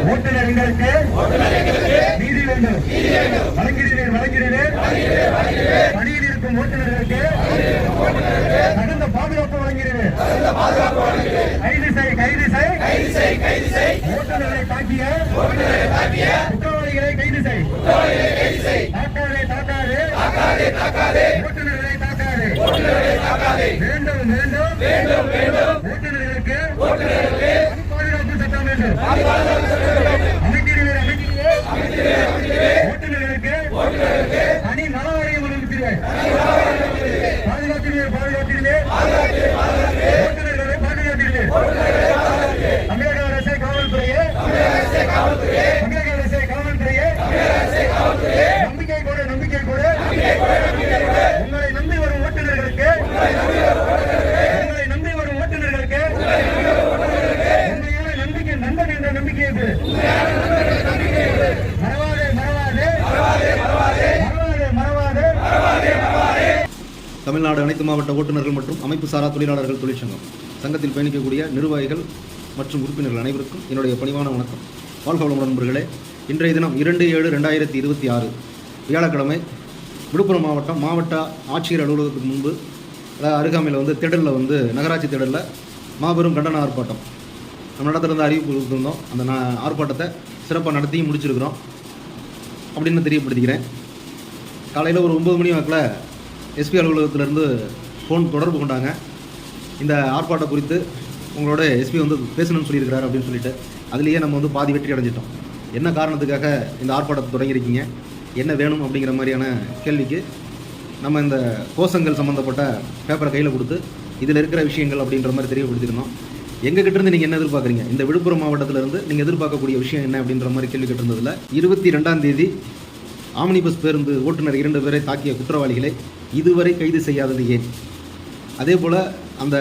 ஓட்டுநர்களுக்கு நீதி வேண்டும். வழங்கிடுவேன். பணியில் இருக்கும் ஓட்டுநர்களுக்கு தகுந்த பாதுகாப்பு வழங்கிடுவேன். கைது செய். ஓட்டுநர்களை தாக்கிய குற்றவாளிகளை கைது செய். தாக்காதே. ஓட்டுநர்களை தாக்காதே. வேண்டும். ஓட்டுநர்களுக்கு பாதுகாப்பு சட்டம் வேண்டும். அமைக்கிறேன். ஓட்டுநர்களுக்கு தனி நல வாரியம் அமைக்கிறேன். பாதுகாக்கிறேன். ஓட்டுநர்களை பாதுகாக்கிறேன். தமிழக அரசை காவல்துறையே நம்பிக்கை கூட உங்களை நம்பி வரும் ஓட்டுநர்களுக்கு உண்மையான நம்பிக்கை நண்பன் என்ற நம்பிக்கையை மறவாதே. தமிழ்நாடு அனைத்து மாவட்ட ஓட்டுநர்கள் மற்றும் அமைப்பு சாரா தொழிலாளர்கள் தொழிற்சங்கம் சங்கத்தில் பயணிக்கக்கூடிய நிர்வாகிகள் மற்றும் உறுப்பினர்கள் அனைவருக்கும் என்னுடைய பணிவான வணக்கம். வாழ்க வளமுடன் நண்பர்களே. இன்றைய தினம் 2/7/2026 வியாழக்கிழமை விழுப்புரம் மாவட்ட ஆட்சியர் அலுவலகத்துக்கு முன்பு அருகாமையில் திடலில் நகராட்சி திடலில் மாபெரும் கண்டன ஆர்ப்பாட்டம் நம்ம இடத்துல அறிவிப்பு கொடுத்துருந்தோம். அந்த ஆர்ப்பாட்டத்தை சிறப்பாக நடத்தியும் முடிச்சிருக்கிறோம் அப்படின்னு தெரியப்படுத்திக்கிறேன். காலையில் ஒரு 9 மணி வாக்கில் எஸ்பி அலுவலகத்திலேருந்து ஃபோன் தொடர்பு கொண்டாங்க. இந்த ஆர்ப்பாட்டம் குறித்து உங்களோட எஸ்பி பேசணும்னு சொல்லியிருக்கிறாரு அப்படின்னு சொல்லிட்டு அதுலேயே நம்ம பாதி வெற்றி அடைஞ்சிட்டோம். என்ன காரணத்துக்காக இந்த ஆர்ப்பாட்டத்தை தொடங்கியிருக்கீங்க, என்ன வேணும் அப்படிங்கிற மாதிரியான கேள்விக்கு நம்ம இந்த கோஷங்கள் சம்மந்தப்பட்ட பேப்பரை கையில் கொடுத்து இதில் இருக்கிற விஷயங்கள் அப்படின்ற மாதிரி தெரியப்படுத்தியிருந்தோம். எங்ககிட்டேருந்து நீங்கள் என்ன எதிர்பார்க்குறீங்க, இந்த விழுப்புரம் மாவட்டத்திலேருந்து நீங்கள் எதிர்பார்க்கக்கூடிய விஷயம் என்ன அப்படின்ற மாதிரி கேள்வி கேட்டிருந்ததில் 22ஆம் தேதி ஆம்னி பஸ் பேருந்து ஓட்டுநர் 2 பேரை தாக்கிய குற்றவாளிகளை இதுவரை கைது செய்யாதது ஏன்? அதே போல் அந்த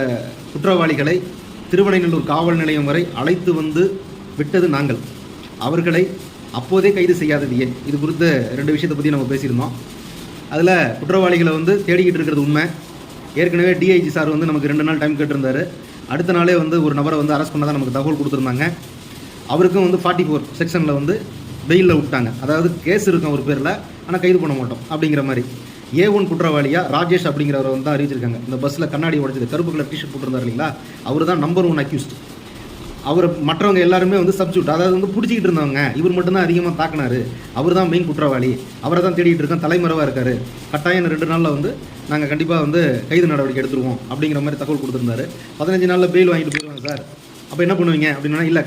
குற்றவாளிகளை திருவடைநல்லூர் காவல் நிலையம் வரை அழைத்து விட்டது நாங்கள், அவர்களை அப்போதே கைது செய்யாதது ஏன்? இது குறித்த 2 விஷயத்தை பற்றி நம்ம பேசியிருந்தோம். அதில் குற்றவாளிகளை தேடிக்கிட்டு இருக்கிறது உண்மை. ஏற்கனவே டிஐஜி சார் நமக்கு 2 நாள் டைம் கேட்டிருந்தார். அடுத்த நாளே ஒரு நபரை அரெஸ்ட் பண்ண தான் நமக்கு தகவல் கொடுத்துருந்தாங்க. அவருக்கும் 44 செக்ஷனில் பெயிலில் விட்டாங்க. அதாவது கேஸ் இருக்கும் ஒரு பேரில், ஆனால் கைது பண்ண மாட்டோம் அப்படிங்கிற மாதிரி. A1 குற்றவாளியாக ராஜேஷ் அப்படிங்கிறவரை தான் அறிவிச்சிருக்காங்க. இந்த பஸ்ஸில் கண்ணாடி உடைச்சது கருப்பு கலர் டிஷர்ட் போட்டிருந்தார் இல்லைங்களா, அவர் தான் நம்பர் 1 அக்யூஸ்ட். அவர் மற்றவங்க எல்லாருமே சப்ஸ்டியூட், அதாவது பிடிச்சிக்கிட்டு இருந்தவங்க. இவர் மட்டும்தான் அதிகமாக தாக்கினார், அவர் தான் மெயின் குற்றவாளி, அவரை தான் தேடிட்டு இருக்கோம், தலைமறைவாக இருக்கார், கட்டாயம் 2 நாளில் நாங்கள் கண்டிப்பாக கைது நடவடிக்கை எடுத்துருவோம் அப்படிங்கிற மாதிரி தகவல் கொடுத்துருந்தாரு. 15 நாளில் பெயில் வாங்கிட்டு போயிடுவாங்க சார், அப்போ என்ன பண்ணுவீங்க அப்படின்னா இல்லை